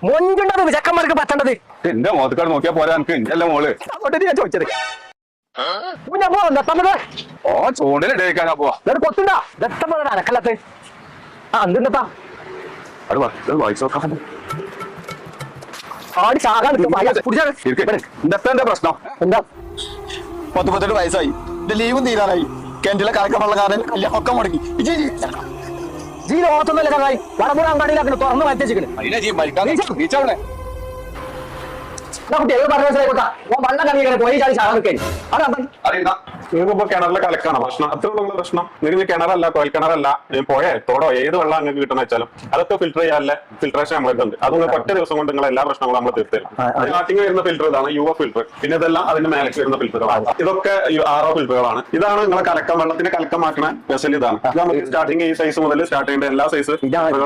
മൊഞ്ചുണ്ടത് ചെക്കന്മാർക്ക് പറ്റേണ്ടത്. എന്റെ മുഖത്തേക്കാട് നോക്കിയാ പോരാ എനിക്ക് എന്റെ മോള് അതുകൊണ്ട് ഞാൻ ചോദിച്ചത്. ഞാൻ പോവാ ഓ ചൂണ്ടിലിടേക്കാനാ പോവാ കൊത്തുണ്ടാ അനക്കല്ലാത്ത എന്തിണ്ടാ വായിച്ചു നോക്കാം ആടി ചാകാൻ എന്താ പ്രശ്നം? എന്താ 18 വയസ്സായി, എന്റെ ലീവും തീരാറായി, കിണറ്റിലെ കലക്ക വെള്ളക്കാരൻ കല്യാണം ഒക്കെ മുടങ്ങി. ജീ ലോകത്തൊന്നല്ല ചങ്ങായി, വടപുറ അങ്ങാടിയിലാക്കണം തുറന്ന് മാറ്റിച്ചിരിക്കണ്. കുട്ടി പറഞ്ഞ മനസ്സിലായിക്കോട്ടാ, വള്ളം കറിയിങ്ങനെ പോയി ചാടി ചാകാൻ നിൽക്കാൻ. അതെന്താ നിങ്ങൾക്കിപ്പോ കിണറിലെ കലക്കാണ് പ്രശ്നം, അത്രയുള്ള പ്രശ്നം. നിങ്ങൾക്ക് കിണറല്ല, കോയൽ കിണറല്ല, പോയേ തോടോ ഏത് വെള്ളം നിങ്ങൾക്ക് കിട്ടുന്ന വെച്ചാലും അതൊക്കെ ഫിൽറ്റർ ചെയ്യാനുള്ള ഫിൽട്രേഷൻ നമ്മളുണ്ട്. അതൊന്നും ഒറ്റ ദിവസം കൊണ്ട് നിങ്ങൾ എല്ലാ പ്രശ്നങ്ങളും നമ്മൾ തീർത്തരും. സ്റ്റാർട്ടിംഗ് വരുന്ന ഫിൽറ്റർ ഇതാണ് യുവ ഫിൽറ്റർ. പിന്നെ ഇതെല്ലാം അതിന്റെ മേലേക്ക് വരുന്ന ഫിൽറ്ററുകളാണ്. ഇതൊക്കെ RO ഫിൽറ്ററുകളാണ്. ഇതാണ് നിങ്ങളെ കലക്കം വെള്ളത്തിന് കലക്കം മാറ്റുന്ന വെസൽ. ഇതാണ് നമുക്ക് സ്റ്റാർട്ടിംഗ് ഈ സൈസ് മുതൽ സ്റ്റാർട്ട് ചെയ്യേണ്ട എല്ലാ സൈസ്